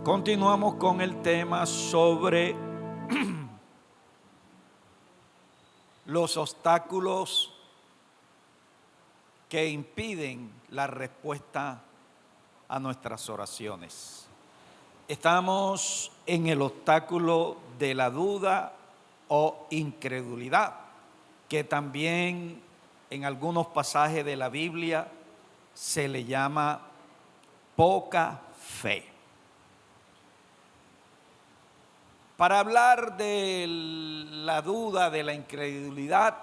Continuamos con el tema sobre los obstáculos que impiden la respuesta a nuestras oraciones. Estamos en el obstáculo de la duda o incredulidad, que también en algunos pasajes de la Biblia se le llama poca fe. Para hablar de la duda, de la incredulidad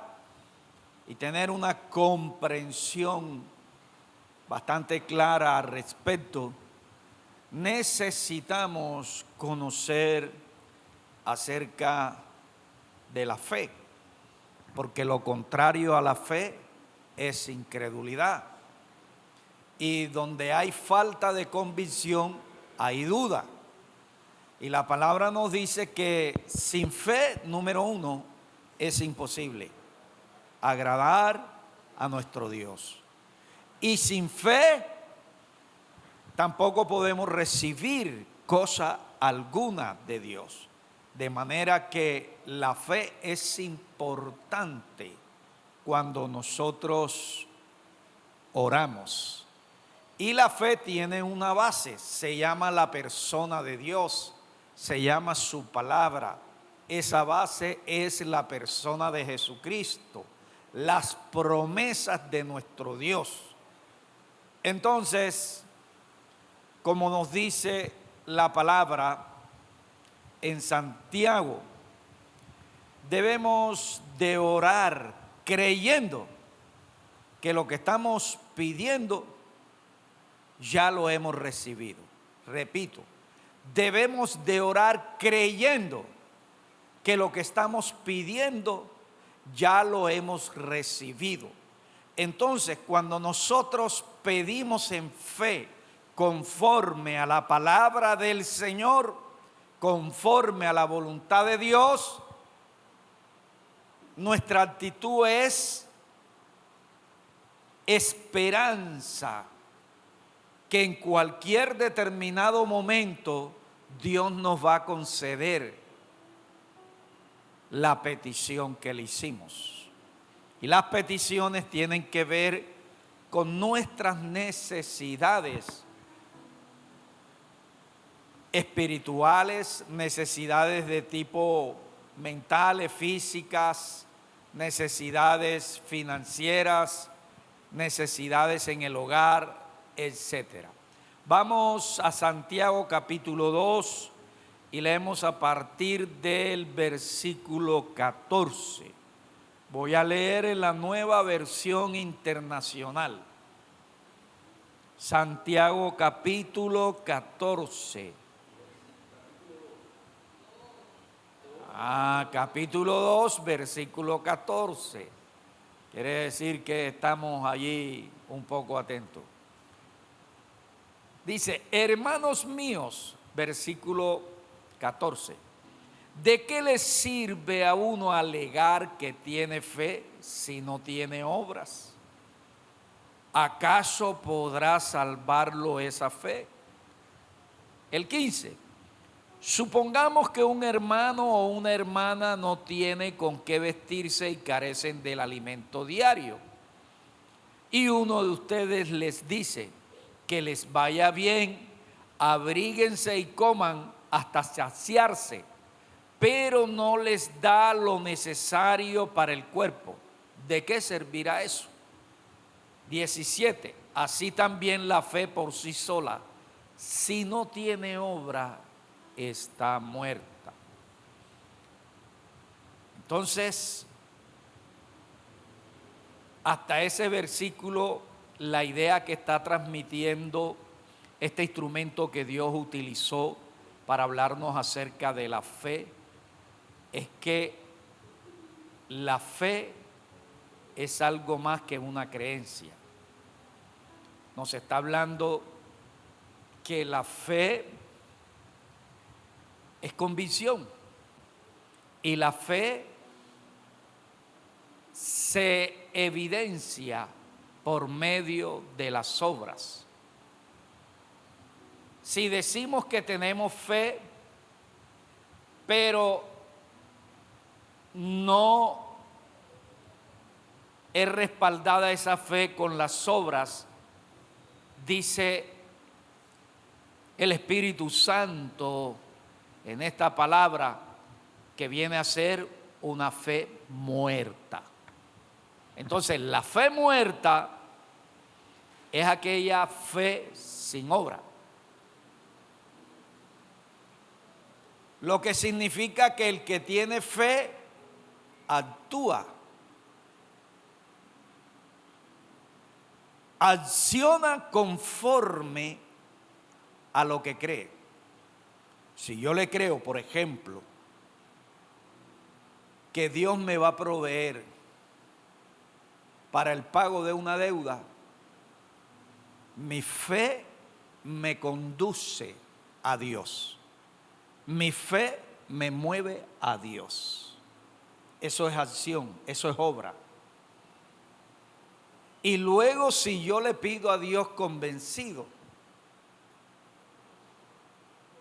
y tener una comprensión bastante clara al respecto, necesitamos conocer acerca de la fe, porque lo contrario a la fe es incredulidad. Y donde hay falta de convicción, hay duda. Y la palabra nos dice que sin fe, número uno, es imposible agradar a nuestro Dios. Y sin fe, tampoco podemos recibir cosa alguna de Dios. De manera que la fe es importante cuando nosotros oramos. Y la fe tiene una base, se llama la persona de Dios. Se llama su palabra. Esa base es la persona de Jesucristo, las promesas de nuestro Dios. Entonces, como nos dice la palabra en Santiago, debemos de orar creyendo que lo que estamos pidiendo ya lo hemos recibido. Repito, debemos de orar creyendo que lo que estamos pidiendo ya lo hemos recibido. Entonces, cuando nosotros pedimos en fe, conforme a la palabra del Señor, conforme a la voluntad de Dios, nuestra actitud es esperanza, que en cualquier determinado momento Dios nos va a conceder la petición que le hicimos. Y las peticiones tienen que ver con nuestras necesidades espirituales, necesidades de tipo mentales, físicas, necesidades financieras, necesidades en el hogar, etcétera. Vamos a Santiago capítulo 2 y leemos a partir del versículo 14. Voy a leer en la Nueva Versión Internacional. Santiago capítulo 14. Capítulo 2, versículo 14. Quiere decir que estamos allí un poco atentos. Dice, hermanos míos, versículo 14, ¿de qué le sirve a uno alegar que tiene fe si no tiene obras? ¿Acaso podrá salvarlo esa fe? El 15, supongamos que un hermano o una hermana no tiene con qué vestirse y carecen del alimento diario. Y uno de ustedes les dice, que les vaya bien, abríguense y coman hasta saciarse, pero no les da lo necesario para el cuerpo. ¿De qué servirá eso? 17. Así también la fe por sí sola, si no tiene obra, está muerta. Entonces, hasta ese versículo, la idea que está transmitiendo este instrumento que Dios utilizó para hablarnos acerca de la fe es que la fe es algo más que una creencia. Nos está hablando que la fe es convicción y la fe se evidencia por medio de las obras. Si decimos que tenemos fe, pero no es respaldada esa fe con las obras, dice el Espíritu Santo en esta palabra que viene a ser una fe muerta. Entonces, la fe muerta es aquella fe sin obra. Lo que significa que el que tiene fe actúa, acciona conforme a lo que cree. Si yo le creo, por ejemplo, que Dios me va a proveer para el pago de una deuda, mi fe me conduce a Dios. Mi fe me mueve a Dios. Eso es acción, eso es obra. Y luego, si yo le pido a Dios convencido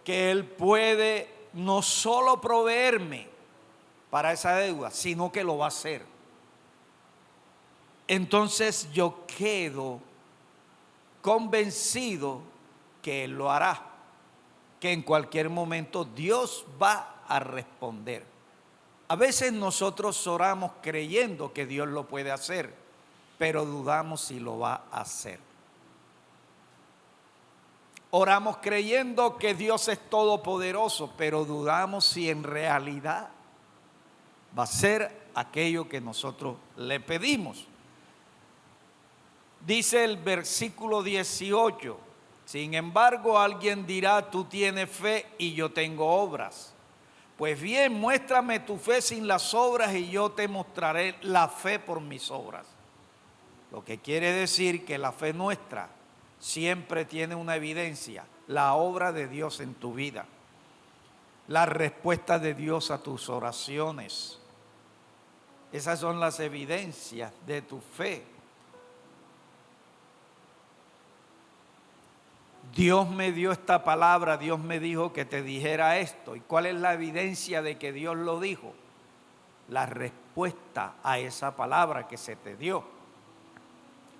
que Él puede no solo proveerme para esa deuda, sino que lo va a hacer, entonces yo quedo convencido que Él lo hará, que en cualquier momento Dios va a responder. A veces nosotros oramos creyendo que Dios lo puede hacer, pero dudamos si lo va a hacer. Oramos creyendo que Dios es todopoderoso, pero dudamos si en realidad va a ser aquello que nosotros le pedimos. Dice el versículo 18, sin embargo alguien dirá, tú tienes fe y yo tengo obras. Pues bien, muéstrame tu fe sin las obras y yo te mostraré la fe por mis obras. Lo que quiere decir que la fe nuestra siempre tiene una evidencia, la obra de Dios en tu vida, la respuesta de Dios a tus oraciones. Esas son las evidencias de tu fe. Dios me dio esta palabra, Dios me dijo que te dijera esto. ¿Y cuál es la evidencia de que Dios lo dijo? La respuesta a esa palabra que se te dio.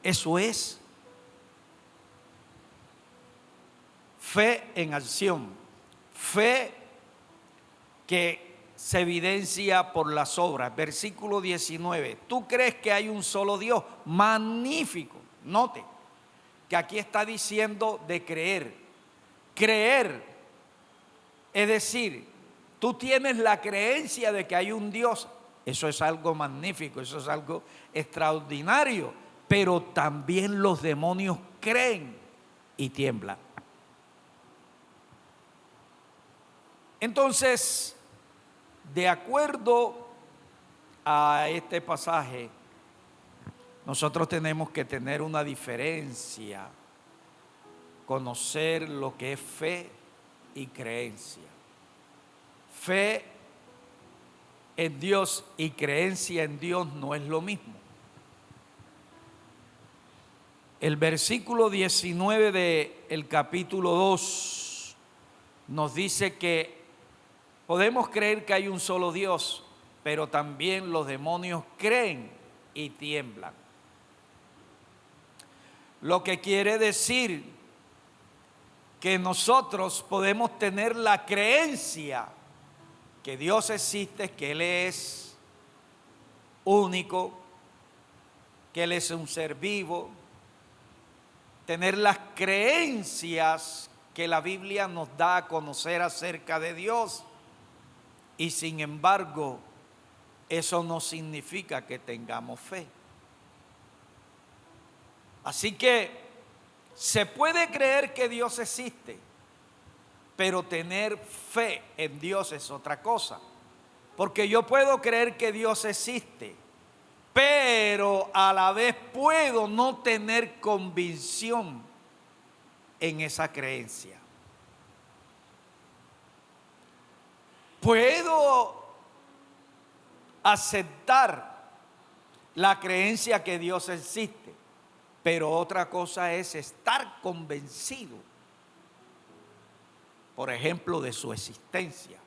Eso es fe en acción, fe que se evidencia por las obras. Versículo 19, ¿tú crees que hay un solo Dios? Magnífico. Note que aquí está diciendo de creer. Creer, es decir, tú tienes la creencia de que hay un Dios. Eso es algo magnífico, eso es algo extraordinario. Pero también los demonios creen y tiemblan. Entonces, de acuerdo a este pasaje, nosotros tenemos que tener una diferencia, conocer lo que es fe y creencia. Fe en Dios y creencia en Dios no es lo mismo. El versículo 19 del capítulo 2 nos dice que podemos creer que hay un solo Dios, pero también los demonios creen y tiemblan. Lo que quiere decir que nosotros podemos tener la creencia que Dios existe, que Él es único, que Él es un ser vivo, tener las creencias que la Biblia nos da a conocer acerca de Dios, y sin embargo, eso no significa que tengamos fe. Así que se puede creer que Dios existe, pero tener fe en Dios es otra cosa. Porque yo puedo creer que Dios existe, pero a la vez puedo no tener convicción en esa creencia. Puedo aceptar la creencia que Dios existe, pero otra cosa es estar convencido por ejemplo, de su existencia.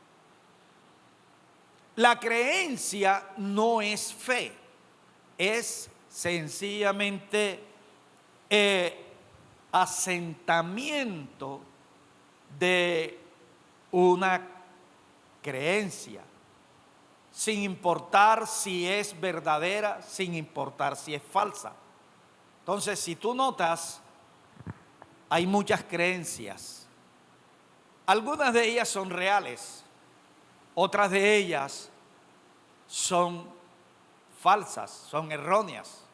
La creencia no es fe, es sencillamente asentamiento de una creencia, sin importar si es verdadera, sin importar si es falsa. Entonces, si tú notas, hay muchas creencias. Algunas de ellas son reales, otras de ellas son falsas, son erróneas.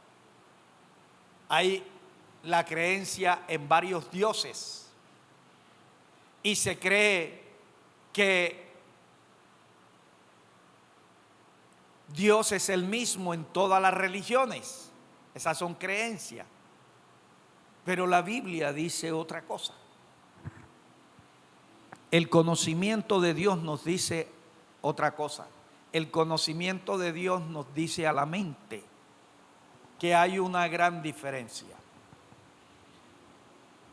Hay la creencia en varios dioses y se cree que Dios es el mismo en todas las religiones. Esas son creencias. Pero la Biblia dice otra cosa. El conocimiento de Dios nos dice otra cosa. El conocimiento de Dios nos dice a la mente que hay una gran diferencia.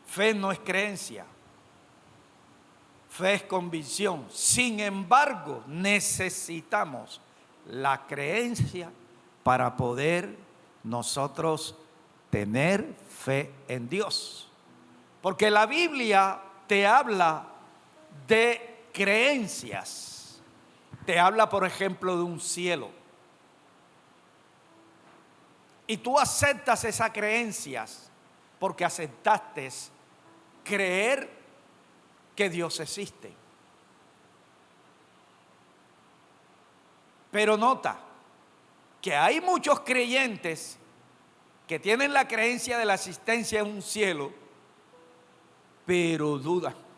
Fe no es creencia, fe es convicción. Sin embargo, necesitamos la creencia para poder nosotros tener fe en Dios. Porque la Biblia te habla de creencias. Te habla, por ejemplo, de un cielo. Y tú aceptas esas creencias porque aceptaste creer que Dios existe. Pero nota que hay muchos creyentes que tienen la creencia de la existencia de un cielo, pero dudan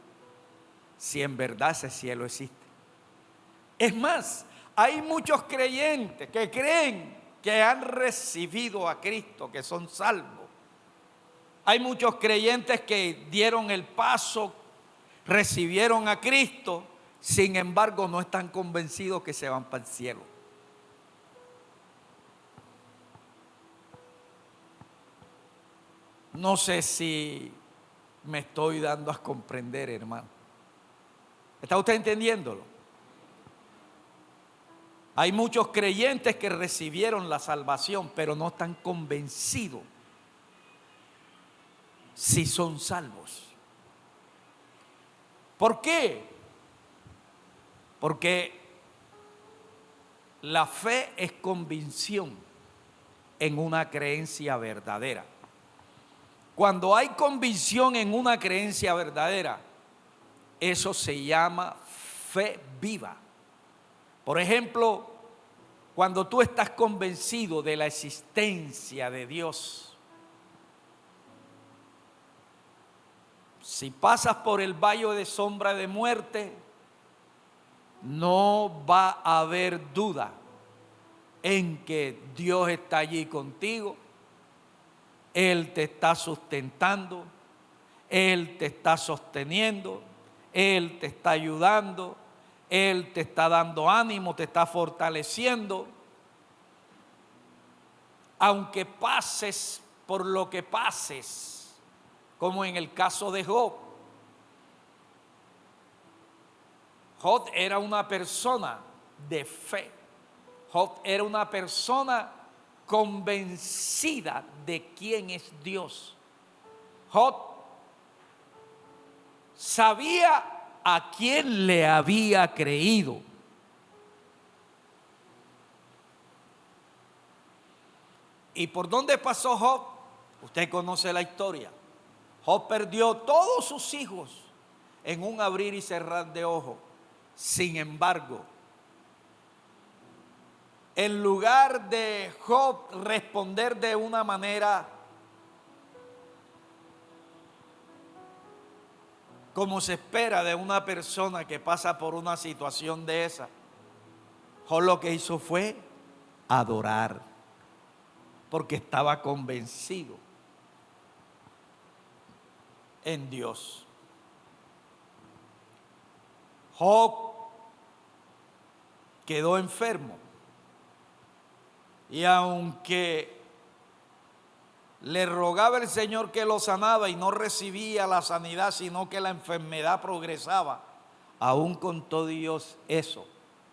si en verdad ese cielo existe. Es más, hay muchos creyentes que creen que han recibido a Cristo, que son salvos. Hay muchos creyentes que dieron el paso, recibieron a Cristo, sin embargo no están convencidos que se van para el cielo. No sé si me estoy dando a comprender, hermano. ¿Está usted entendiéndolo? Hay muchos creyentes que recibieron la salvación, pero no están convencidos si son salvos. ¿Por qué? Porque la fe es convicción en una creencia verdadera. Cuando hay convicción en una creencia verdadera, eso se llama fe viva. Por ejemplo, cuando tú estás convencido de la existencia de Dios, si pasas por el valle de sombra de muerte, no va a haber duda en que Dios está allí contigo. Él te está sustentando, Él te está sosteniendo, Él te está ayudando, Él te está dando ánimo, te está fortaleciendo. Aunque pases por lo que pases, como en el caso de Job. Job era una persona de fe. Job era una persona convencida de quién es Dios. Job sabía a quién le había creído. ¿Y por dónde pasó Job? Usted conoce la historia. Job perdió todos sus hijos en un abrir y cerrar de ojos. Sin embargo, en lugar de Job responder de una manera como se espera de una persona que pasa por una situación de esa, Job lo que hizo fue adorar, porque estaba convencido en Dios. Job quedó enfermo y aunque le rogaba el Señor que lo sanaba y no recibía la sanidad, sino que la enfermedad progresaba, aún con todo Dios eso,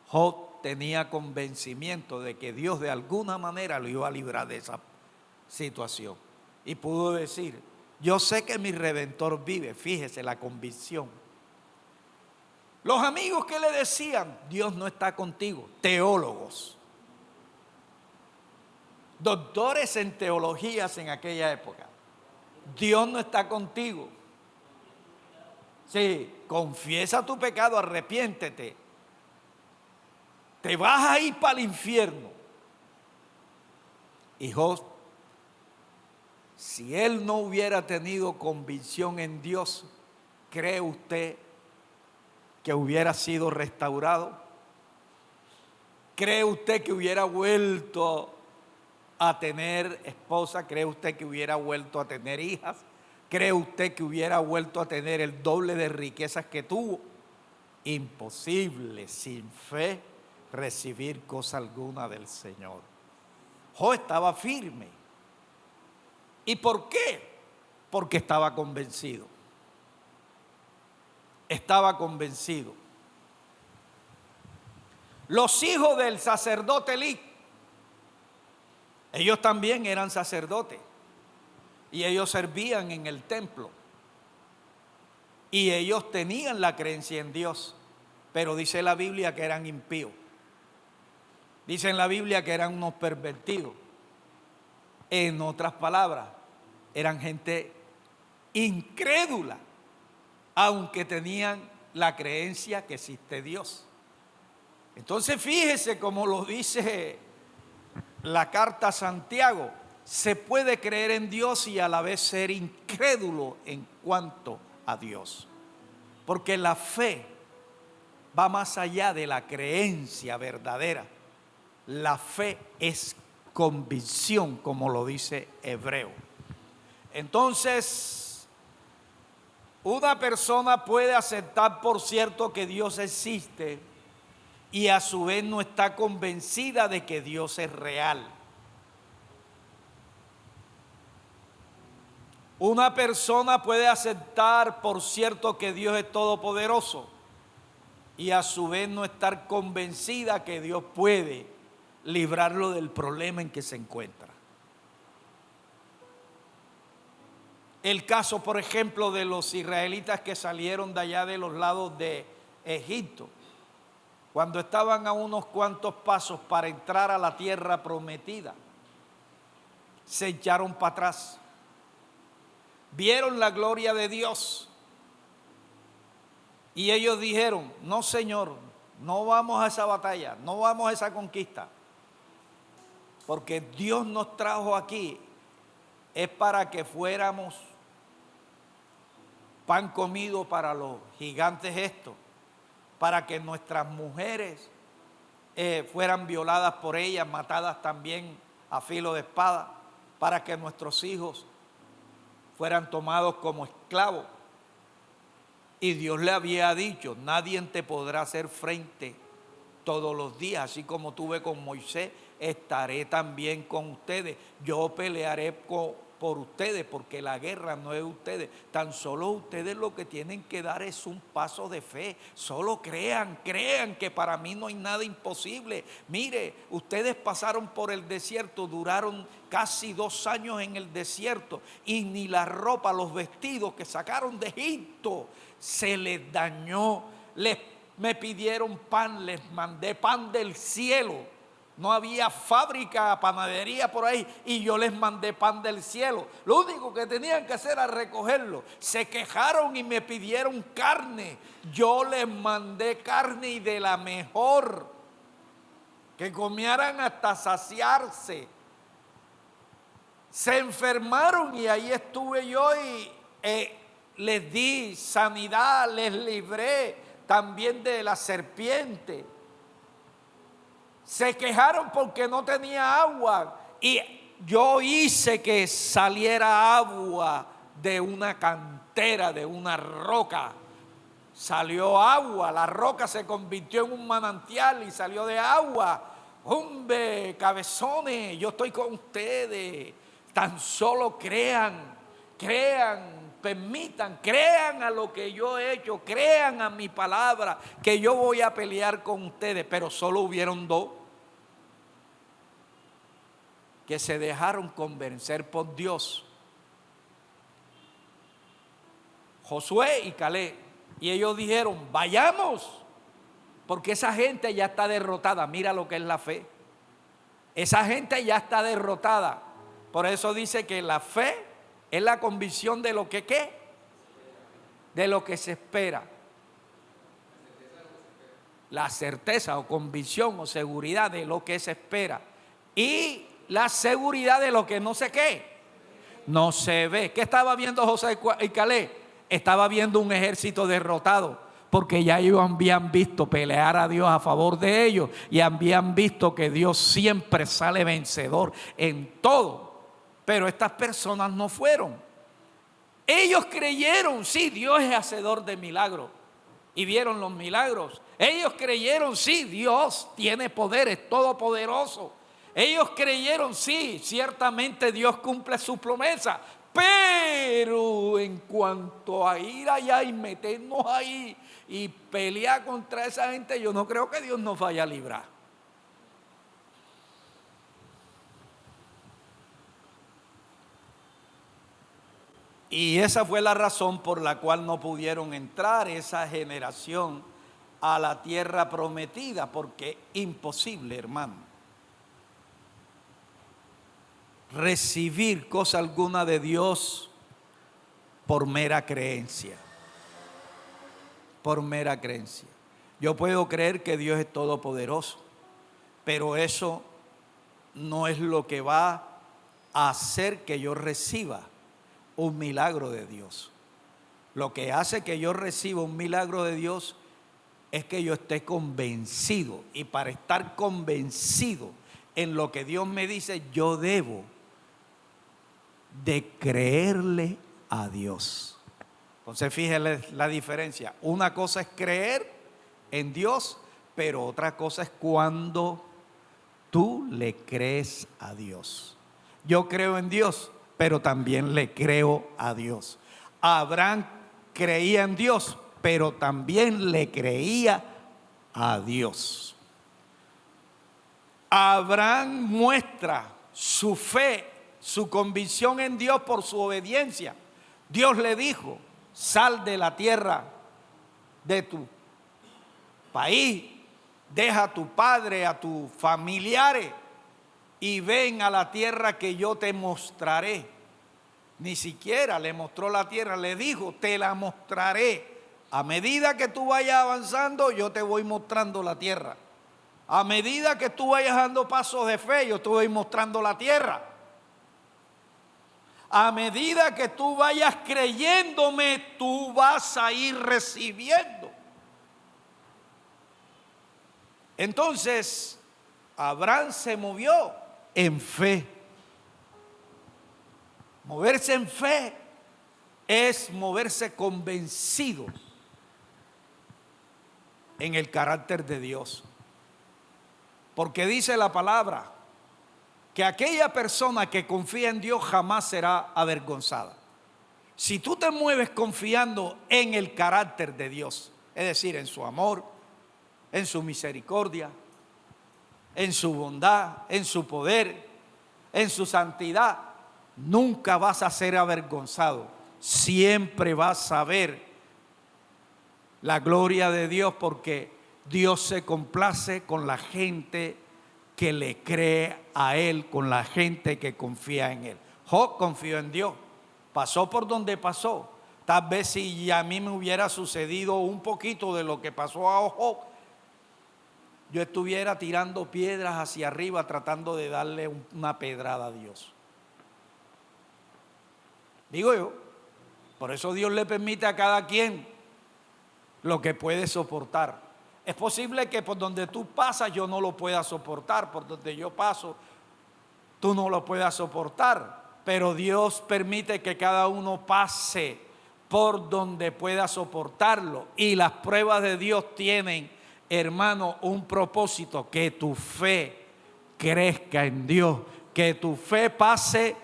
Job tenía convencimiento de que Dios de alguna manera lo iba a librar de esa situación. Y pudo decir, yo sé que mi Redentor vive. Fíjese la convicción. Los amigos que le decían, Dios no está contigo, teólogos, doctores en teologías en aquella época, Dios no está contigo. Sí, confiesa tu pecado, arrepiéntete. Te vas a ir para el infierno. Y Job, si él no hubiera tenido convicción en Dios, ¿cree usted que hubiera sido restaurado? ¿Cree usted que hubiera vuelto a tener esposa? ¿Cree usted que hubiera vuelto a tener hijas? ¿Cree usted que hubiera vuelto a tener el doble de riquezas que tuvo? Imposible, sin fe, recibir cosa alguna del Señor. Job estaba firme. ¿Y por qué? Porque estaba convencido. Estaba convencido. Los hijos del sacerdote Elí, ellos también eran sacerdotes y ellos servían en el templo y ellos tenían la creencia en Dios, pero dice la Biblia que eran impíos. Dice en la Biblia que eran unos pervertidos. En otras palabras, eran gente incrédula, aunque tenían la creencia que existe Dios. Entonces fíjese cómo lo dice la carta a Santiago, se puede creer en Dios y a la vez ser incrédulo en cuanto a Dios, porque la fe va más allá de la creencia verdadera. La fe es convicción, como lo dice Hebreo. Entonces, una persona puede aceptar por cierto que Dios existe y a su vez no está convencida de que Dios es real. Una persona puede aceptar por cierto que Dios es todopoderoso y a su vez no estar convencida que Dios puede librarlo del problema en que se encuentra. El caso, por ejemplo, de los israelitas que salieron de allá de los lados de Egipto, cuando estaban a unos cuantos pasos para entrar a la tierra prometida, se echaron para atrás. Vieron la gloria de Dios y ellos dijeron, no Señor, no vamos a esa batalla, no vamos a esa conquista, porque Dios nos trajo aquí es para que fuéramos pan comido para los gigantes estos, para que nuestras mujeres fueran violadas por ellas, matadas también a filo de espada, para que nuestros hijos fueran tomados como esclavos. Y Dios le había dicho, nadie te podrá hacer frente todos los días, así como tuve con Moisés, estaré también con ustedes. Yo pelearé por ustedes, porque la guerra no es de ustedes. Tan solo ustedes lo que tienen que dar es un paso de fe. Solo crean que para mí no hay nada imposible. Mire, ustedes pasaron por el desierto, duraron casi 2 años en el desierto y ni la ropa, los vestidos que sacaron de Egipto se les dañó. Me pidieron pan, les mandé pan del cielo. No había fábrica, panadería por ahí y yo les mandé pan del cielo. Lo único que tenían que hacer era recogerlo. Se quejaron y me pidieron carne. Yo les mandé carne y de la mejor, que comieran hasta saciarse. Se enfermaron y ahí estuve yo y les di sanidad, les libré también de la serpiente. Se quejaron porque no tenía agua y yo hice que saliera agua de una cantera, de una roca. Salió agua, la roca se convirtió en un manantial y salió de agua. Hombre, cabezones, yo estoy con ustedes. Tan solo crean, permitan, crean a lo que yo he hecho, crean a mi palabra, que yo voy a pelear con ustedes. Pero solo hubieron dos que se dejaron convencer por Dios: Josué y Caleb. Y ellos dijeron: vayamos, porque esa gente ya está derrotada. Mira lo que es la fe. Esa gente ya está derrotada. Por eso dice que la fe es la convicción de lo que ¿qué? De lo que se espera. La certeza o convicción o seguridad de lo que se espera. Y la seguridad de lo que no se ¿qué? No se ve. ¿Qué estaba viendo Josué y Caleb? Estaba viendo un ejército derrotado, porque ya ellos habían visto pelear a Dios a favor de ellos y habían visto que Dios siempre sale vencedor en todo. Pero estas personas no fueron. Ellos creyeron, sí, Dios es hacedor de milagros, y vieron los milagros. Ellos creyeron, sí, Dios tiene poder, es todopoderoso. Ellos creyeron, sí, ciertamente Dios cumple su promesa. Pero en cuanto a ir allá y meternos ahí y pelear contra esa gente, yo no creo que Dios nos vaya a librar. Y esa fue la razón por la cual no pudieron entrar esa generación a la tierra prometida, porque imposible, hermano, recibir cosa alguna de Dios por mera creencia. Por mera creencia. Yo puedo creer que Dios es todopoderoso, pero eso no es lo que va a hacer que yo reciba un milagro de Dios. Lo que hace que yo reciba un milagro de Dios es que yo esté convencido, y para estar convencido en lo que Dios me dice, yo debo de creerle a Dios. Entonces fíjense la diferencia. Una cosa es creer en Dios, pero otra cosa es cuando tú le crees a Dios. Yo creo en Dios, pero también le creo a Dios. Abraham creía en Dios, pero también le creía a Dios. Abraham muestra su fe, su convicción en Dios por su obediencia. Dios le dijo: sal de la tierra de tu país, deja a tu padre, a tus familiares, y ven a la tierra que yo te mostraré. Ni siquiera le mostró la tierra, le dijo: te la mostraré. A medida que tú vayas avanzando, yo te voy mostrando la tierra. A medida que tú vayas dando pasos de fe, yo te voy mostrando la tierra. A medida que tú vayas creyéndome, tú vas a ir recibiendo. Entonces, Abraham se movió en fe. Moverse en fe es moverse convencido en el carácter de Dios. Porque dice la palabra que aquella persona que confía en Dios jamás será avergonzada. Si tú te mueves confiando en el carácter de Dios, es decir, en su amor, en su misericordia, en su bondad, en su poder, en su santidad, nunca vas a ser avergonzado. Siempre vas a ver la gloria de Dios, porque Dios se complace con la gente que le cree a Él, con la gente que confía en Él. Job confió en Dios, pasó por donde pasó. Tal vez si a mí me hubiera sucedido un poquito de lo que pasó a Job, yo estuviera tirando piedras hacia arriba tratando de darle una pedrada a Dios. Digo yo, por eso Dios le permite a cada quien lo que puede soportar. Es posible que por donde tú pasas yo no lo pueda soportar, por donde yo paso tú no lo puedas soportar, pero Dios permite que cada uno pase por donde pueda soportarlo. Y las pruebas de Dios tienen, hermano, un propósito: que tu fe crezca en Dios, que tu fe pase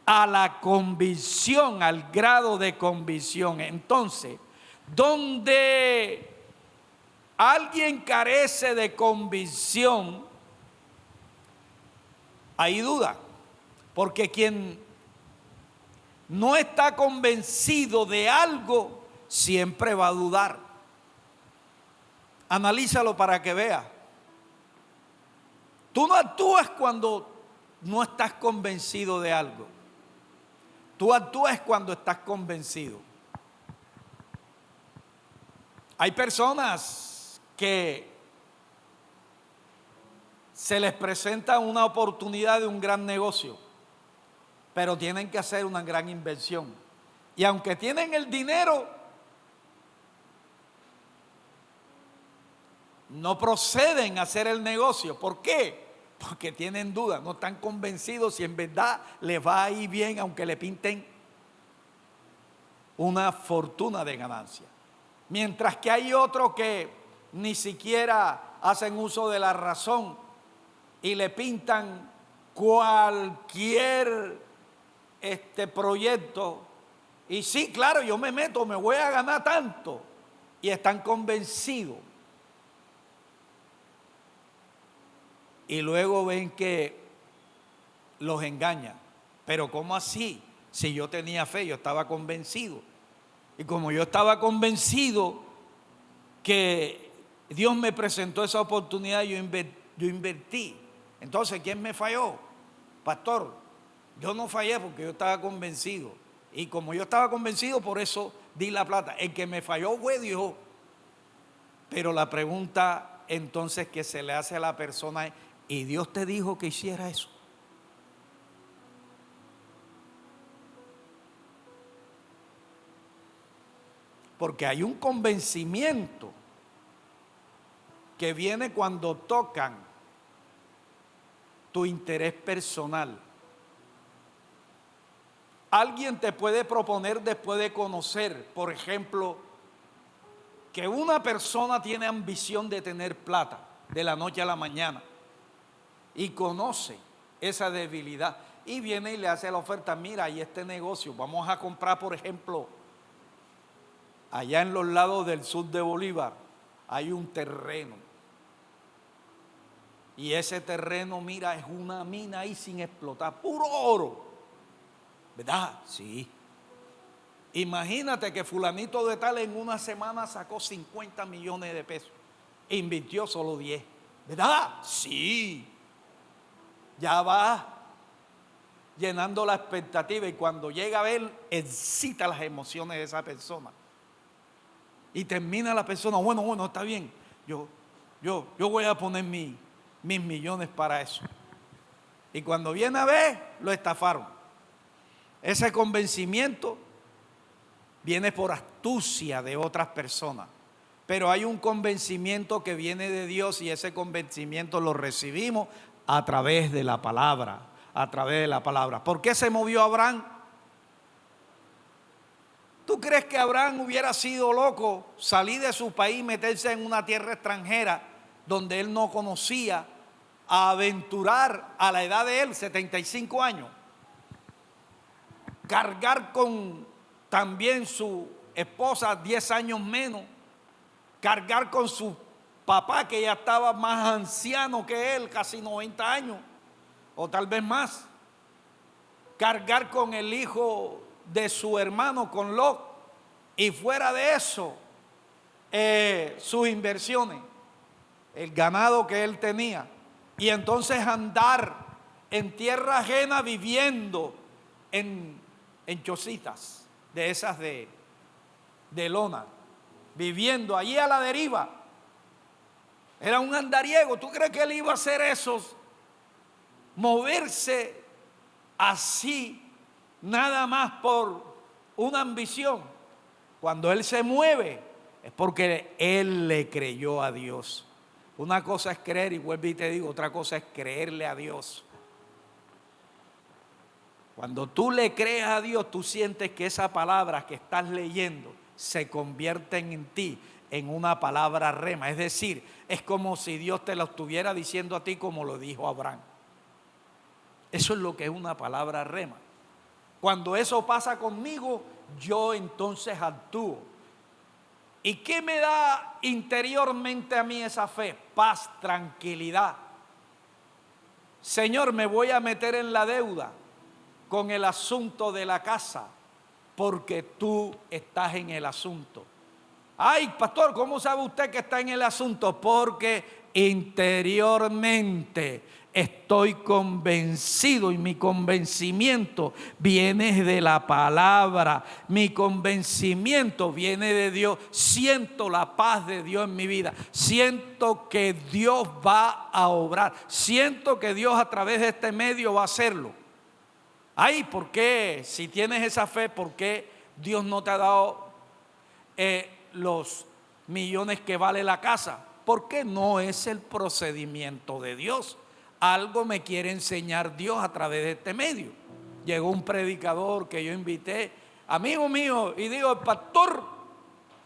a la convicción, al grado de convicción. Entonces, donde alguien carece de convicción, hay duda, porque quien no está convencido de algo siempre va a dudar. Analízalo para que veas. Tú no actúas cuando no estás convencido de algo. Tú actúas cuando estás convencido. Hay personas que se les presenta una oportunidad de un gran negocio, pero tienen que hacer una gran inversión. Y aunque tienen el dinero, no proceden a hacer el negocio. ¿Por qué? Porque tienen dudas, no están convencidos si en verdad les va a ir bien, aunque le pinten una fortuna de ganancia. Mientras que hay otros que ni siquiera hacen uso de la razón y le pintan cualquier proyecto. Y sí, claro, yo me meto, me voy a ganar tanto. Y están convencidos. Y luego ven que los engañan. Pero ¿cómo así? Si yo tenía fe, yo estaba convencido. Y como yo estaba convencido que Dios me presentó esa oportunidad, yo invertí. Entonces, ¿quién me falló? Pastor, yo no fallé porque yo estaba convencido. Y como yo estaba convencido, por eso di la plata. El que me falló fue Dios. Pero la pregunta entonces que se le hace a la persona es, ¿y Dios te dijo que hiciera eso? Porque hay un convencimiento que viene cuando tocan tu interés personal. Alguien te puede proponer después de conocer, por ejemplo, que una persona tiene ambición de tener plata de la noche a la mañana y conoce esa debilidad y viene y le hace la oferta. Mira, hay este negocio, vamos a comprar, por ejemplo, allá en los lados del sur de Bolívar hay un terreno. Y ese terreno, mira, es una mina ahí sin explotar, puro oro. ¿Verdad? Sí. Imagínate que fulanito de tal en una semana sacó 50 millones de pesos. E invirtió solo 10. ¿Verdad? Sí. Ya va llenando la expectativa y cuando llega a ver, excita las emociones de esa persona. Y termina la persona, bueno, está bien. Yo voy a poner mis millones para eso. Y cuando viene a ver, lo estafaron. Ese convencimiento viene por astucia de otras personas. Pero hay un convencimiento que viene de Dios y ese convencimiento lo recibimos a través de la palabra. A través de la palabra. ¿Por qué se movió Abraham? ¿Tú crees que Abraham hubiera sido loco salir de su país y meterse en una tierra extranjera donde él no conocía, a aventurar a la edad de él, 75 años? Cargar con también su esposa 10 años menos, cargar con su papá que ya estaba más anciano que él, casi 90 años o tal vez más, cargar con el hijo de su hermano, con Lot, y fuera de eso sus inversiones, el ganado que él tenía, y entonces andar en tierra ajena viviendo en chocitas de esas de lona, viviendo allí a la deriva. Era un andariego. ¿Tú crees que él iba a hacer eso? Moverse así nada más por una ambición. Cuando él se mueve es porque él le creyó a Dios. Una cosa es creer, y vuelvo y te digo, otra cosa es creerle a Dios. Cuando tú le crees a Dios, tú sientes que esa palabra que estás leyendo se convierte en ti en una palabra rema. Es decir, es como si Dios te lo estuviera diciendo a ti como lo dijo Abraham. Eso es lo que es una palabra rema. Cuando eso pasa conmigo, yo entonces actúo. ¿Y qué me da interiormente a mí esa fe? Paz, tranquilidad. Señor, me voy a meter en la deuda con el asunto de la casa, porque tú estás en el asunto. Ay, pastor, ¿cómo sabe usted que está en el asunto? Porque interiormente estoy convencido, y mi convencimiento viene de la palabra, mi convencimiento viene de Dios. Siento la paz de Dios en mi vida, siento que Dios va a obrar, siento que Dios a través de este medio va a hacerlo. Ay, ¿por qué? Si tienes esa fe, ¿por qué Dios no te ha dado los millones que vale la casa? Porque no es el procedimiento de Dios. Algo me quiere enseñar Dios a través de este medio. Llegó un predicador que yo invité, amigo mío, y digo: el pastor,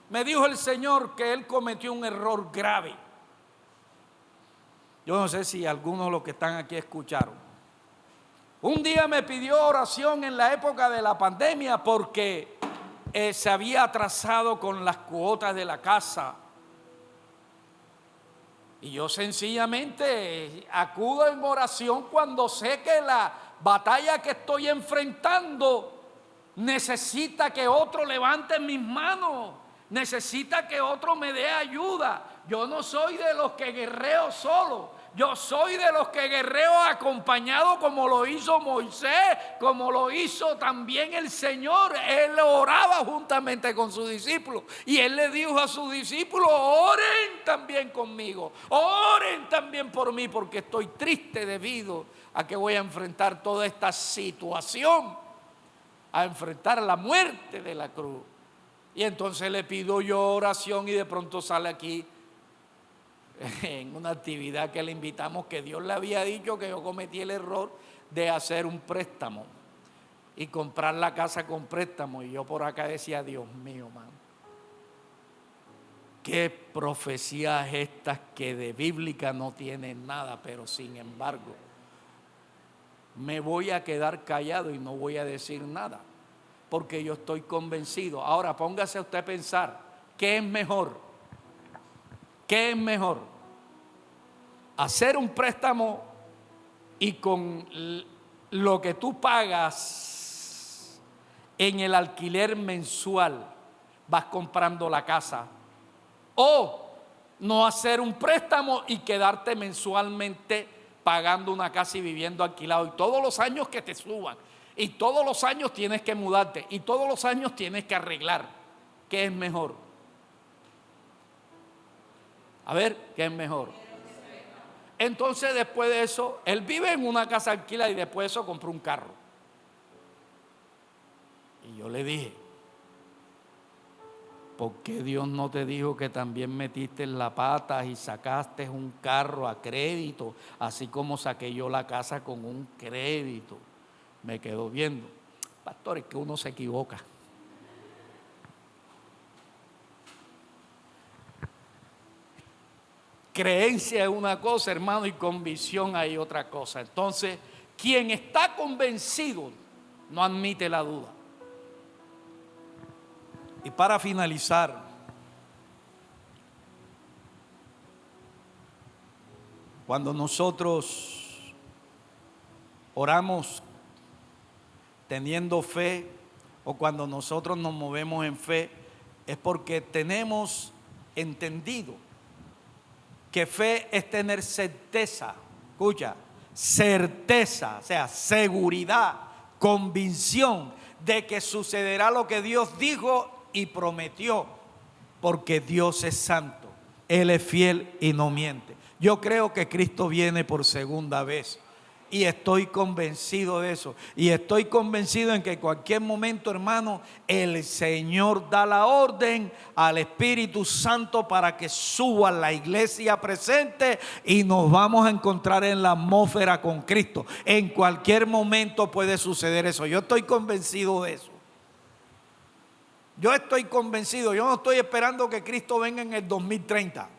me dijo el Señor que él cometió un error grave. Yo no sé si algunos de los que están aquí escucharon. Un día me pidió oración en la época de la pandemia porque se había atrasado con las cuotas de la casa. Y yo sencillamente acudo en oración cuando sé que la batalla que estoy enfrentando necesita que otro levante mis manos, necesita que otro me dé ayuda. Yo no soy de los que guerreo solo, yo soy de los que guerreo acompañado, como lo hizo Moisés, como lo hizo también el Señor. Él oraba juntamente con sus discípulos y él le dijo a sus discípulos: oren también conmigo, oren también por mí, porque estoy triste debido a que voy a enfrentar toda esta situación, a enfrentar la muerte de la cruz. Y entonces le pido yo oración, y de pronto sale aquí en una actividad que le invitamos, que Dios le había dicho que yo cometí el error de hacer un préstamo y comprar la casa con préstamo. Y yo por acá decía: Dios mío, man, qué profecías estas que de bíblica no tienen nada, pero sin embargo me voy a quedar callado y no voy a decir nada, porque yo estoy convencido. Ahora póngase usted a pensar, ¿qué es mejor? ¿Qué es mejor? ¿Hacer un préstamo y con lo que tú pagas en el alquiler mensual vas comprando la casa? ¿O no hacer un préstamo y quedarte mensualmente pagando una casa y viviendo alquilado, y todos los años que te suban, y todos los años tienes que mudarte, y todos los años tienes que arreglar? ¿Qué es mejor? A ver, ¿qué es mejor? Entonces, después de eso, él vive en una casa alquilada y después de eso compró un carro. Y yo le dije: ¿por qué Dios no te dijo que también metiste la pata y sacaste un carro a crédito, así como saqué yo la casa con un crédito? Me quedó viendo. Pastor, es que uno se equivoca. Creencia es una cosa, hermano, y convicción hay otra cosa. Entonces, quien está convencido no admite la duda. Y para finalizar, cuando nosotros oramos teniendo fe, o cuando nosotros nos movemos en fe, es porque tenemos entendido que fe es tener certeza. Escucha, certeza, o sea, seguridad, convicción de que sucederá lo que Dios dijo y prometió, porque Dios es santo, Él es fiel y no miente. Yo creo que Cristo viene por segunda vez, y estoy convencido de eso, y estoy convencido en que en cualquier momento, hermano, el Señor da la orden al Espíritu Santo para que suba a la iglesia presente y nos vamos a encontrar en la atmósfera con Cristo. En cualquier momento puede suceder eso. Yo estoy convencido de eso. Yo estoy convencido. Yo no estoy esperando que Cristo venga en el 2030.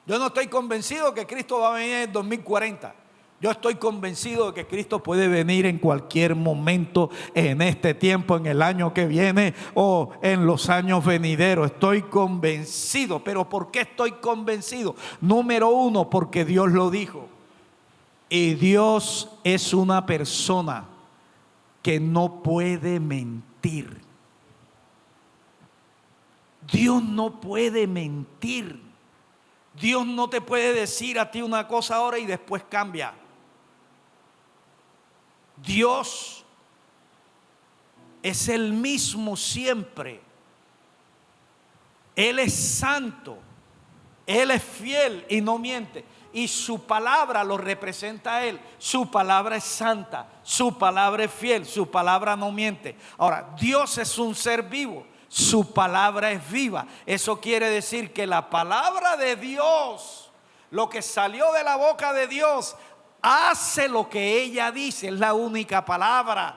Yo no estoy convencido que Cristo va a venir en el 2040. Yo estoy convencido de que Cristo puede venir en cualquier momento, en este tiempo, en el año que viene o en los años venideros. Estoy convencido. ¿Pero por qué estoy convencido? Número uno, porque Dios lo dijo. Y Dios es una persona que no puede mentir. Dios no puede mentir. Dios no te puede decir a ti una cosa ahora y después cambia. Dios es el mismo siempre. Él es santo, Él es fiel y no miente. Y su palabra lo representa a Él. Su palabra es santa, su palabra es fiel, su palabra no miente. Ahora, Dios es un ser vivo, su palabra es viva. Eso quiere decir que la palabra de Dios, lo que salió de la boca de Dios, hace lo que ella dice. Es la única palabra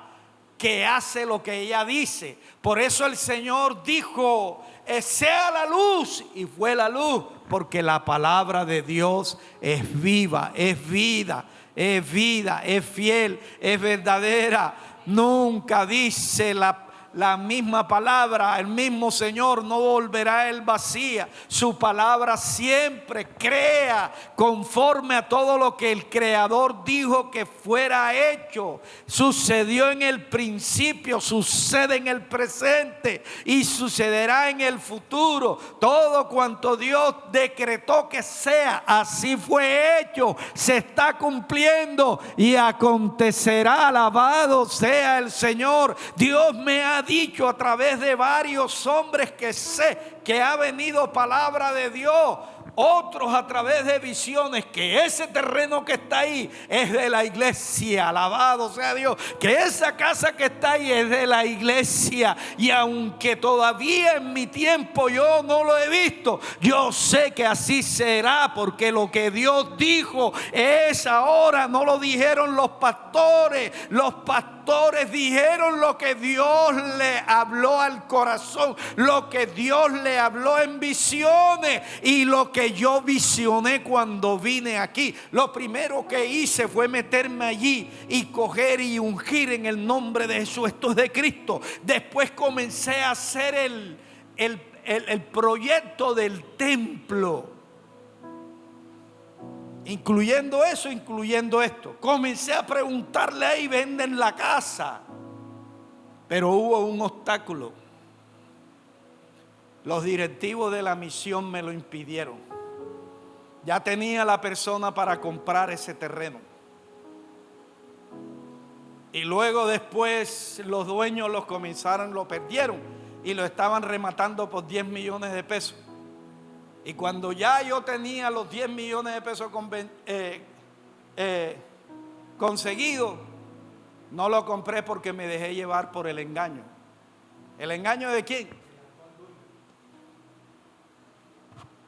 que hace lo que ella dice. Por eso el Señor dijo: sea la luz, y fue la luz. Porque la palabra de Dios es viva, es vida, es fiel, es verdadera. Nunca dice la misma palabra, el mismo Señor no volverá a Él vacía. Su palabra siempre crea conforme a todo lo que el Creador dijo que fuera hecho. Sucedió en el principio, sucede en el presente y sucederá en el futuro. Todo cuanto Dios decretó que sea, así fue hecho, se está cumpliendo y acontecerá. Alabado sea el Señor. Dios me ha dicho a través de varios hombres que sé que ha venido palabra de Dios, otros a través de visiones, que ese terreno que está ahí es de la iglesia. Alabado sea Dios. Que esa casa que está ahí es de la iglesia. Y aunque todavía en mi tiempo yo no lo he visto, yo sé que así será, porque lo que Dios dijo es ahora. No lo dijeron los pastores. Los pastores dijeron lo que Dios le habló al corazón, lo que Dios le habló en visiones y lo que yo visioné cuando vine aquí. Lo primero que hice fue meterme allí y coger y ungir en el nombre de Jesús. Esto es de Cristo. Después comencé a hacer el proyecto del templo, incluyendo eso, incluyendo esto. Comencé a preguntarle ahí: venden la casa. Pero hubo un obstáculo. Los directivos de la misión me lo impidieron. Ya tenía la persona para comprar ese terreno. Y luego después los dueños lo perdieron y lo estaban rematando por 10 millones de pesos. Y cuando ya yo tenía los 10 millones de pesos conseguidos, no lo compré porque me dejé llevar por el engaño. ¿El engaño de quién?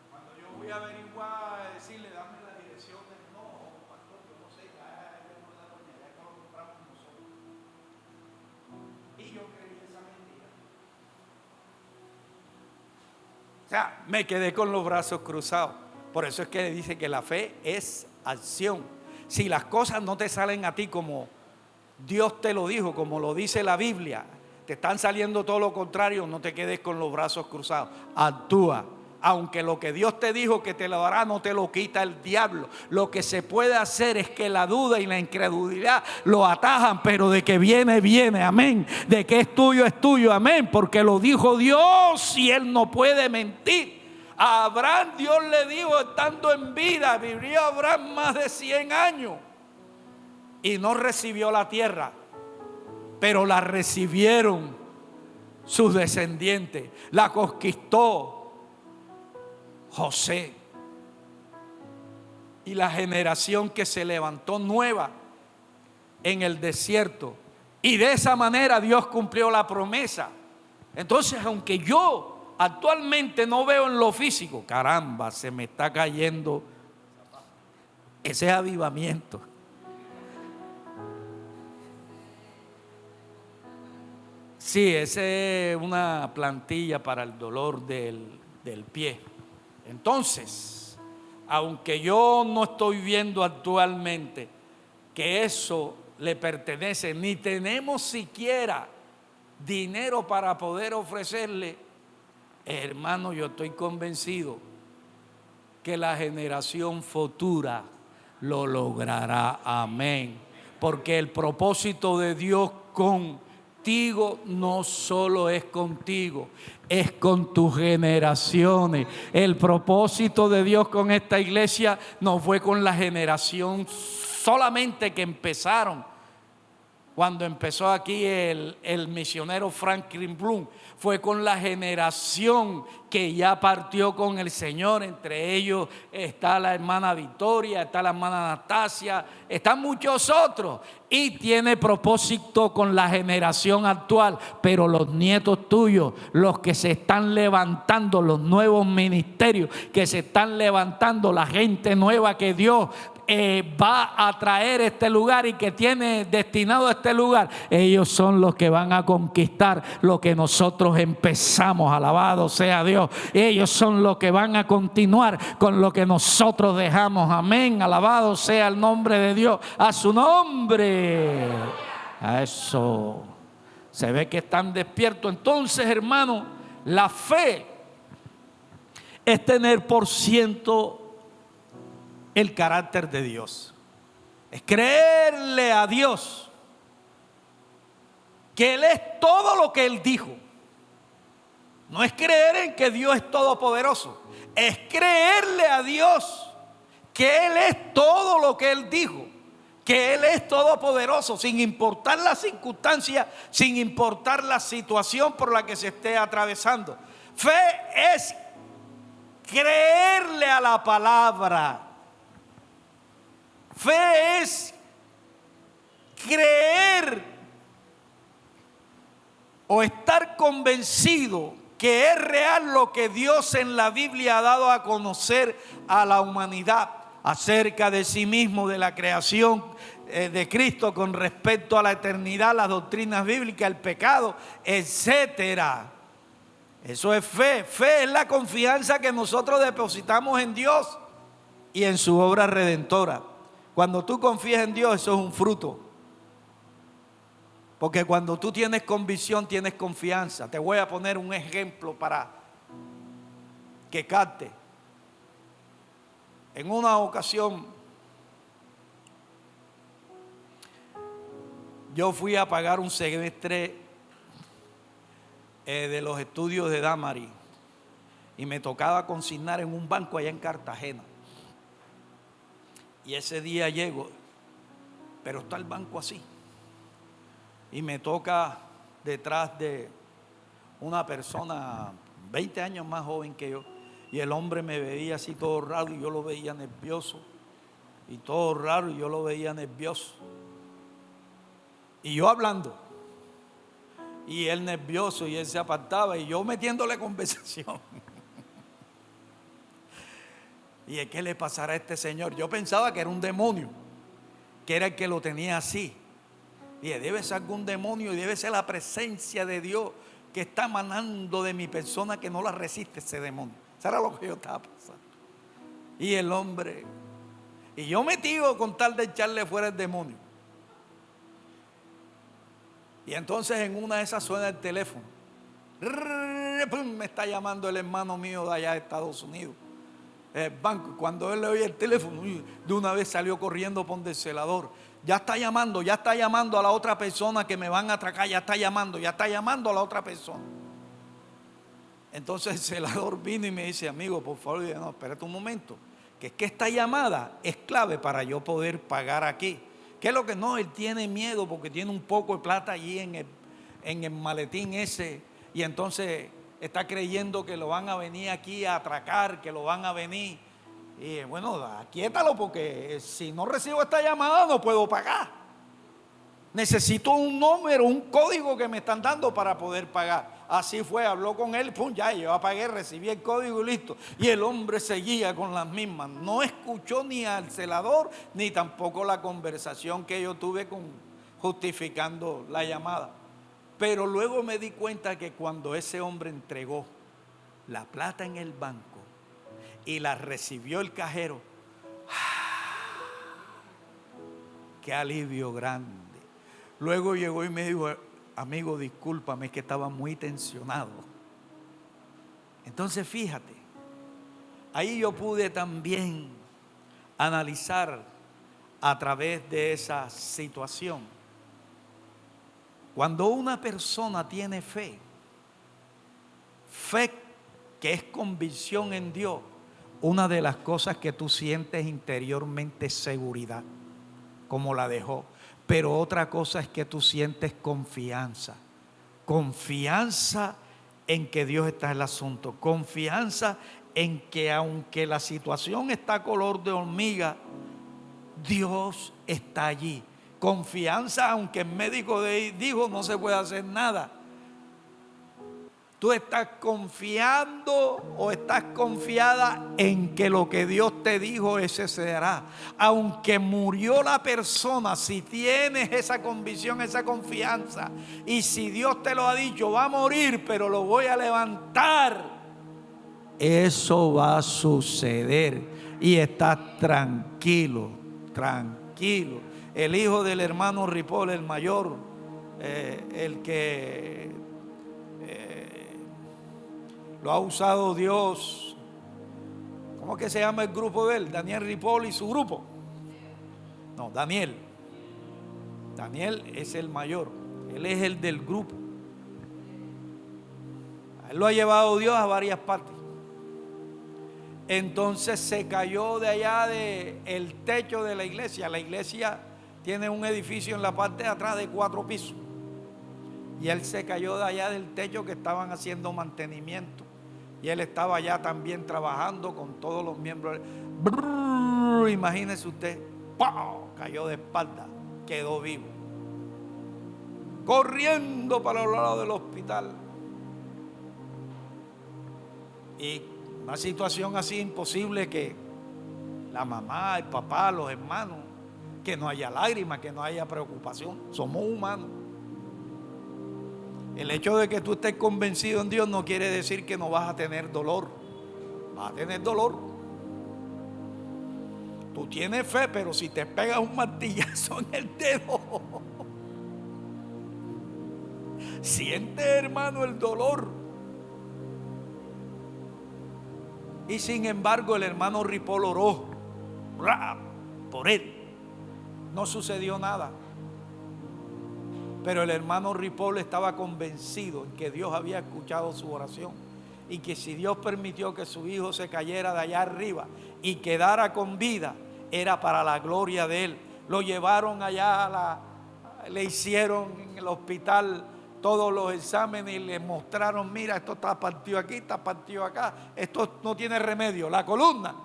Cuando yo voy a averiguar, a decirle: dame la dirección, no, pastor, yo no sé, ya lo compramos nosotros. Y yo creí esa mentira. O sea, me quedé con los brazos cruzados. Por eso es que dice que la fe es acción. Si las cosas no te salen a ti como Dios te lo dijo, como lo dice la Biblia, te están saliendo todo lo contrario, no te quedes con los brazos cruzados. Actúa. Aunque lo que Dios te dijo que te lo dará, no te lo quita el diablo. Lo que se puede hacer es que la duda y la incredulidad lo atajan, pero de que viene, viene, amén. De que es tuyo, amén. Porque lo dijo Dios y Él no puede mentir. A Abraham Dios le dijo estando en vida, vivió Abraham más de 100 años y no recibió la tierra, pero la recibieron sus descendientes. La conquistó José y la generación que se levantó nueva en el desierto. Y de esa manera Dios cumplió la promesa. Entonces, aunque yo actualmente no veo en lo físico, caramba, se me está cayendo ese avivamiento. Sí, esa es una plantilla para el dolor del pie. Entonces, aunque yo no estoy viendo actualmente que eso le pertenece, ni tenemos siquiera dinero para poder ofrecerle, hermano, yo estoy convencido que la generación futura lo logrará. Amén. Porque el propósito de Dios contigo no solo es contigo, es con tus generaciones. El propósito de Dios con esta iglesia no fue con la generación solamente que empezaron. Cuando empezó aquí el misionero Franklin Bloom, fue con la generación que ya partió con el Señor. Entre ellos está la hermana Victoria, está la hermana Anastasia, están muchos otros. Y tiene propósito con la generación actual. Pero los nietos tuyos, los que se están levantando, los nuevos ministerios que se están levantando, la gente nueva que Dios va a traer este lugar y que tiene destinado este lugar, ellos son los que van a conquistar lo que nosotros empezamos. Alabado sea Dios. Ellos son los que van a continuar con lo que nosotros dejamos. Amén. Alabado sea el nombre de Dios. A su nombre. A eso. Se ve que están despiertos. Entonces, hermano, la fe es tener por ciento el carácter de Dios. Es creerle a Dios que Él es todo lo que Él dijo. No es creer en que Dios es todopoderoso. Es creerle a Dios que Él es todo lo que Él dijo. Que Él es todopoderoso, sin importar las circunstancias, sin importar la situación por la que se esté atravesando. Fe es creerle a la palabra. Fe es creer o estar convencido que es real lo que Dios en la Biblia ha dado a conocer a la humanidad acerca de sí mismo, de la creación de Cristo con respecto a la eternidad, las doctrinas bíblicas, el pecado, etcétera. Eso es fe. Fe es la confianza que nosotros depositamos en Dios y en su obra redentora. Cuando tú confías en Dios, eso es un fruto. Porque cuando tú tienes convicción, tienes confianza. Te voy a poner un ejemplo para que capte. En una ocasión, yo fui a pagar un semestre de los estudios de Damari y me tocaba consignar en un banco allá en Cartagena. Y ese día llego, pero está el banco así. Y me toca detrás de una persona 20 años más joven que yo. Y el hombre me veía así todo raro y yo lo veía nervioso. Y todo raro y yo lo veía nervioso. Y yo hablando. Y él nervioso y él se apartaba y yo metiéndole conversación. ¿Y qué le pasará a este señor? Yo pensaba que era un demonio, que era el que lo tenía así. Y debe ser algún demonio y debe ser la presencia de Dios que está emanando de mi persona, que no la resiste ese demonio. Eso era lo que yo estaba pensando. Y el hombre, y yo metido con tal de echarle fuera el demonio. Y entonces en una de esas suena el teléfono. Me está llamando el hermano mío de allá de Estados Unidos. El banco. Cuando él le oye el teléfono, de una vez salió corriendo por el celador. Ya está llamando a la otra persona que me van a atracar. Ya está llamando a la otra persona. Entonces el celador vino y me dice: amigo, por favor. Y yo, no, espérate un momento, que es que esta llamada es clave para yo poder pagar aquí. ¿Qué es lo que no? Él tiene miedo porque tiene un poco de plata allí en el maletín ese. Y entonces está creyendo que lo van a venir aquí a atracar, que lo van a venir. Y bueno, aquíétalo, porque si no recibo esta llamada no puedo pagar. Necesito un número, un código que me están dando para poder pagar. Así fue, habló con él, pum, ya, yo apagué, recibí el código y listo. Y el hombre seguía con las mismas. No escuchó ni al celador, ni tampoco la conversación que yo tuve justificando la llamada. Pero luego me di cuenta que cuando ese hombre entregó la plata en el banco y la recibió el cajero, qué alivio grande. Luego llegó y me dijo: amigo, discúlpame, es que estaba muy tensionado. Entonces fíjate, ahí yo pude también analizar a través de esa situación. Cuando una persona tiene fe que es convicción en Dios, una de las cosas que tú sientes interiormente es seguridad, como la dejó. Pero otra cosa es que tú sientes confianza. Confianza en que Dios está en el asunto. Confianza en que aunque la situación está color de hormiga, Dios está allí. Confianza aunque el médico dijo no se puede hacer nada. Tú estás confiando o estás confiada en que lo que Dios te dijo, ese será. Aunque murió la persona, si tienes esa convicción, esa confianza, y si Dios te lo ha dicho, va a morir, pero lo voy a levantar, eso va a suceder. Y estás tranquilo, tranquilo. El hijo del hermano Ripoll, el mayor, el que lo ha usado Dios. ¿Cómo es que se llama el grupo de él? Daniel Ripoll y su grupo. No, Daniel es el mayor. Él es el del grupo. Él lo ha llevado Dios a varias partes. Entonces se cayó de allá del techo de la iglesia. La iglesia tiene un edificio en la parte de atrás de 4 pisos. Y él se cayó de allá del techo que estaban haciendo mantenimiento. Y él estaba allá también trabajando con todos los miembros. Brrr, imagínese usted, ¡pau! Cayó de espalda, quedó vivo. Corriendo para los lados del hospital. Y una situación así imposible, que la mamá, el papá, los hermanos, que no haya lágrimas, que no haya preocupación. Somos humanos. El hecho de que tú estés convencido en Dios no quiere decir que no vas a tener dolor. Vas a tener dolor. Tú tienes fe, pero si te pegas un martillazo en el dedo, siente, hermano, el dolor. Y sin embargo el hermano Ripoll oró por él. No sucedió nada. Pero el hermano Ripoll estaba convencido en que Dios había escuchado su oración y que si Dios permitió que su hijo se cayera de allá arriba y quedara con vida, era para la gloria de él. Lo llevaron allá, le hicieron en el hospital todos los exámenes y le mostraron: mira, esto está partido aquí, está partido acá, esto no tiene remedio, la columna.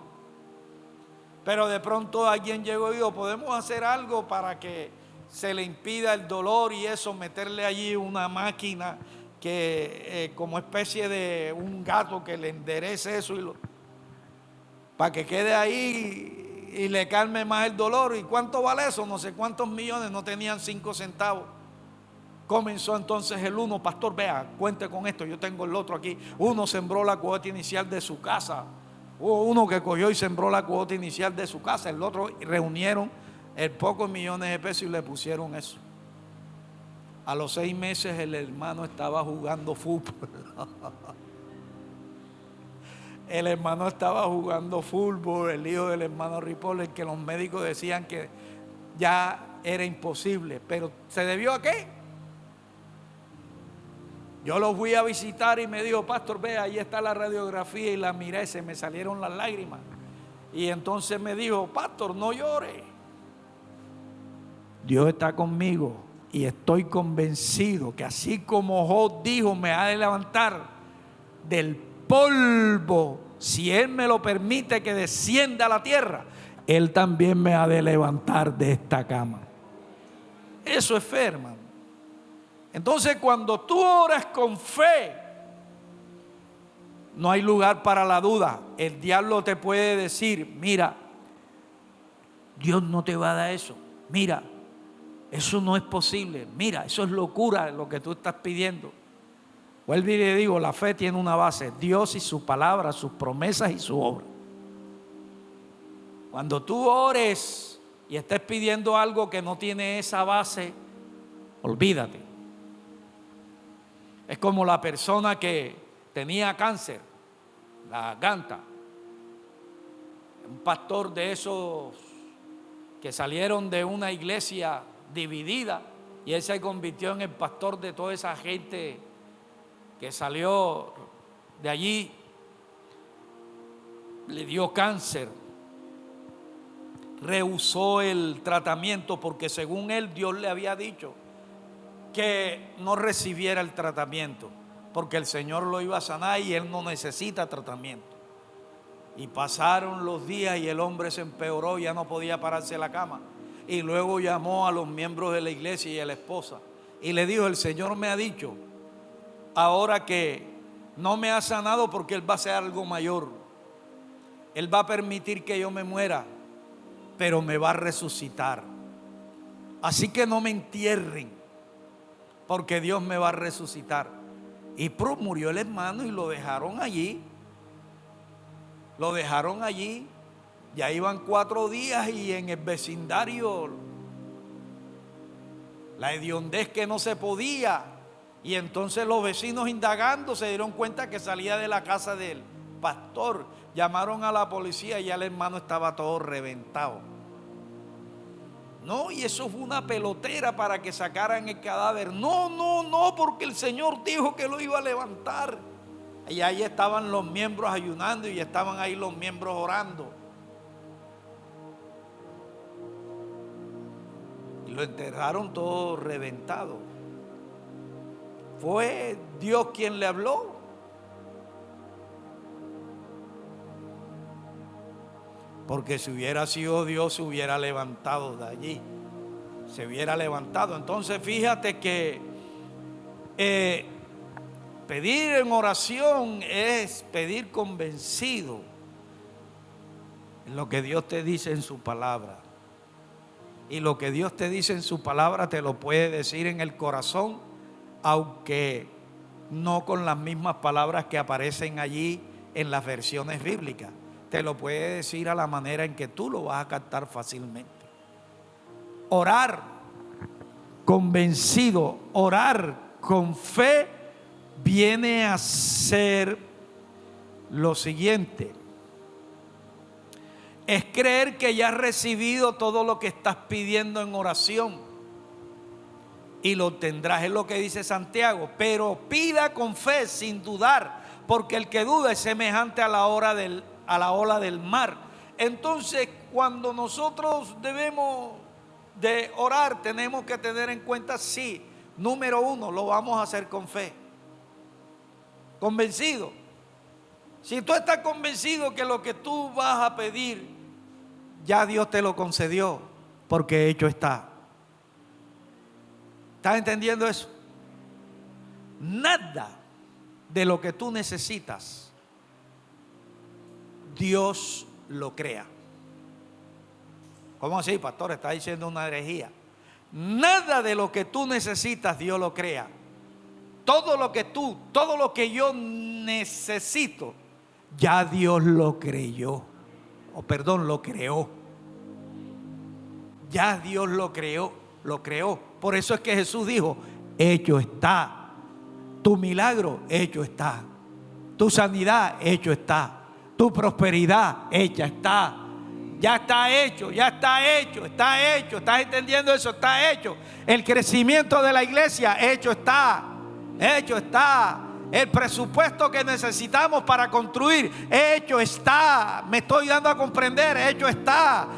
Pero de pronto alguien llegó y dijo: podemos hacer algo para que se le impida el dolor y eso, meterle allí una máquina que como especie de un gato que le enderece eso para que quede ahí y le calme más el dolor. ¿Y cuánto vale eso? No sé cuántos millones, no tenían 5 centavos. Comenzó entonces el uno: pastor, vea, cuente con esto, yo tengo el otro aquí. Uno sembró la cuota inicial de su casa. Hubo uno que cogió y sembró la cuota inicial de su casa. El otro reunieron el pocos millones de pesos y le pusieron eso. A los 6 meses el hermano estaba jugando fútbol. El hermano estaba jugando fútbol, el hijo del hermano Ripoll, el que los médicos decían que ya era imposible. ¿Pero se debió a qué? Yo lo fui a visitar y me dijo: pastor, ve, ahí está la radiografía, y la miré, se me salieron las lágrimas. Y entonces me dijo: pastor, no llore. Dios está conmigo y estoy convencido que así como Job dijo, me ha de levantar del polvo, si Él me lo permite que descienda a la tierra, Él también me ha de levantar de esta cama. Eso es fe, hermano. Entonces, cuando tú oras con fe, no hay lugar para la duda. El diablo te puede decir: mira, Dios no te va a dar eso. Mira, eso no es posible. Mira, eso es locura lo que tú estás pidiendo. Vuelvo y le digo, la fe tiene una base: Dios y su palabra, sus promesas y su obra. Cuando tú ores y estés pidiendo algo que no tiene esa base, olvídate. Es como la persona que tenía cáncer, la garganta. Un pastor de esos que salieron de una iglesia dividida, y él se convirtió en el pastor de toda esa gente que salió de allí. Le dio cáncer, rehusó el tratamiento porque según él Dios le había dicho que no recibiera el tratamiento porque el Señor lo iba a sanar y él no necesita tratamiento. Y pasaron los días y el hombre se empeoró, ya no podía pararse de la cama. Y luego llamó a los miembros de la iglesia y a la esposa y le dijo: el Señor me ha dicho ahora que no me ha sanado porque Él va a hacer algo mayor. Él va a permitir que yo me muera, pero me va a resucitar. Así que no me entierren, porque Dios me va a resucitar. Y murió el hermano y lo dejaron allí. Lo dejaron allí. Ya iban 4 días y en el vecindario la hediondez que no se podía. Y entonces los vecinos, indagando, se dieron cuenta que salía de la casa del pastor. Llamaron a la policía y ya el hermano estaba todo reventado. No, y eso fue una pelotera para que sacaran el cadáver. No, porque el Señor dijo que lo iba a levantar. Y ahí estaban los miembros ayunando y estaban ahí los miembros orando. Y lo enterraron todo reventado. ¿Fue Dios quien le habló? Porque si hubiera sido Dios, se hubiera levantado de allí. Se hubiera levantado. Entonces fíjate que pedir en oración es pedir convencido en lo que Dios te dice en su palabra. Y lo que Dios te dice en su palabra te lo puede decir en el corazón, aunque no con las mismas palabras que aparecen allí en las versiones bíblicas. Te lo puede decir a la manera en que tú lo vas a captar fácilmente. Orar convencido, orar con fe, viene a ser lo siguiente: es creer que ya has recibido todo lo que estás pidiendo en oración y lo tendrás. Es lo que dice Santiago: pero pida con fe sin dudar, porque el que duda es semejante a la ola del mar. Entonces, cuando nosotros debemos de orar, tenemos que tener en cuenta, sí, número 1, lo vamos a hacer con fe, convencido. Si tú estás convencido que lo que tú vas a pedir, ya Dios te lo concedió, porque hecho está. ¿Estás entendiendo eso? Nada de lo que tú necesitas, Dios lo crea. ¿Cómo así, pastor? Está diciendo una herejía. Nada de lo que tú necesitas, Dios lo crea. Todo lo que yo necesito, ya Dios lo creyó. Lo creó. Ya Dios lo creó. Por eso es que Jesús dijo: hecho está. Tu milagro, hecho está. Tu sanidad, hecho está. Tu prosperidad, hecha está. Ya está hecho, está hecho. ¿Estás entendiendo eso? Está hecho. El crecimiento de la iglesia, hecho está. El presupuesto que necesitamos para construir, hecho está. Me estoy dando a comprender, hecho está.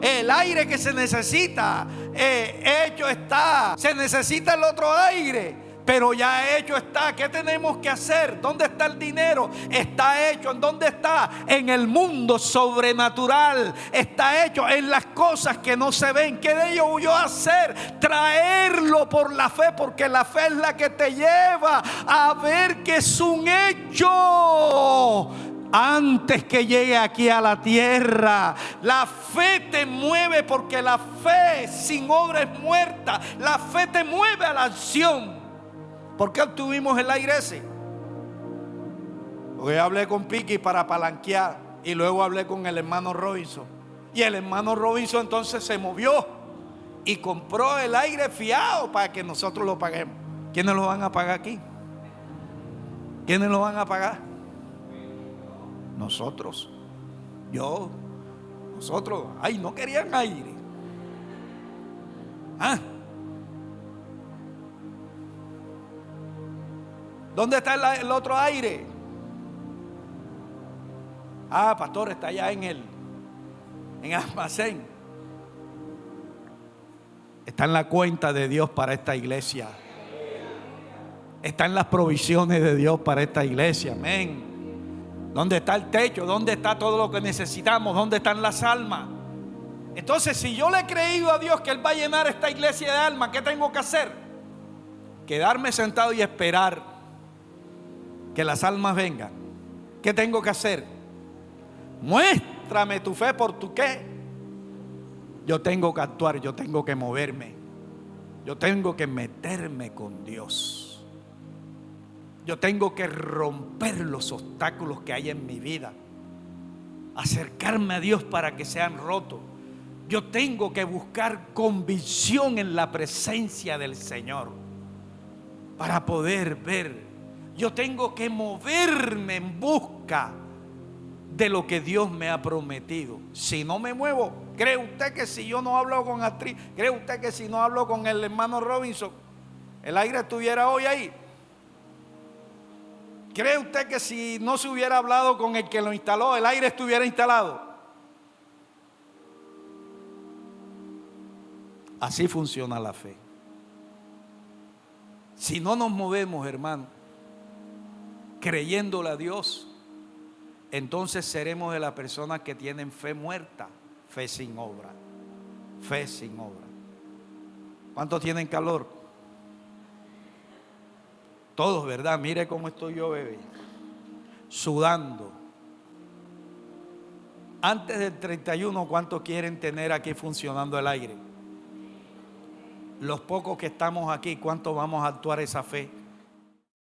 El aire que se necesita, hecho está. Se necesita el otro aire, pero ya hecho está. ¿Qué tenemos que hacer? ¿Dónde está el dinero? Está hecho. ¿En dónde está? En el mundo sobrenatural. Está hecho en las cosas que no se ven. ¿Qué debo yo hacer? Traerlo por la fe, porque la fe es la que te lleva a ver que es un hecho antes que llegue aquí a la tierra. La fe te mueve, porque la fe sin obra es muerta. La fe te mueve a la acción. ¿Por qué obtuvimos el aire ese? Porque hablé con Piqui para palanquear, y luego hablé con el hermano Robinson, Y el hermano Robinson entonces se movió y compró el aire fiado para que nosotros lo paguemos. ¿Quiénes lo van a pagar aquí? ¿Quiénes lo van a pagar? Nosotros. Yo. Nosotros. Ay, no querían aire. ¿Ah? ¿Dónde está el otro aire? Ah, pastor, está allá en el almacén. Está en la cuenta de Dios para esta iglesia. Está en las provisiones de Dios para esta iglesia. Amén. ¿Dónde está el techo? ¿Dónde está todo lo que necesitamos? ¿Dónde están las almas? Entonces, si yo le he creído a Dios que Él va a llenar esta iglesia de almas, ¿qué tengo que hacer? Quedarme sentado y esperar que las almas vengan. ¿Qué tengo que hacer? Muéstrame tu fe por tu qué. Yo tengo que actuar, yo tengo que moverme. Yo tengo que meterme con Dios. Yo tengo que romper los obstáculos que hay en mi vida. Acercarme a Dios para que sean rotos. Yo tengo que buscar convicción en la presencia del Señor para poder ver. Yo tengo que moverme en busca de lo que Dios me ha prometido. Si no me muevo, ¿cree usted que si yo no hablo con actriz, cree usted que si no hablo con el hermano Robinson, el aire estuviera hoy ahí? ¿Cree usted que si no se hubiera hablado con el que lo instaló, el aire estuviera instalado? Así funciona la fe. Si no nos movemos, hermano, creyéndole a Dios, entonces seremos de las personas que tienen fe muerta, fe sin obra. Fe sin obra. ¿Cuántos tienen calor? Todos, ¿verdad? Mire cómo estoy yo, bebé. Sudando. Antes del 31, ¿cuántos quieren tener aquí funcionando el aire? Los pocos que estamos aquí, ¿cuántos vamos a actuar esa fe?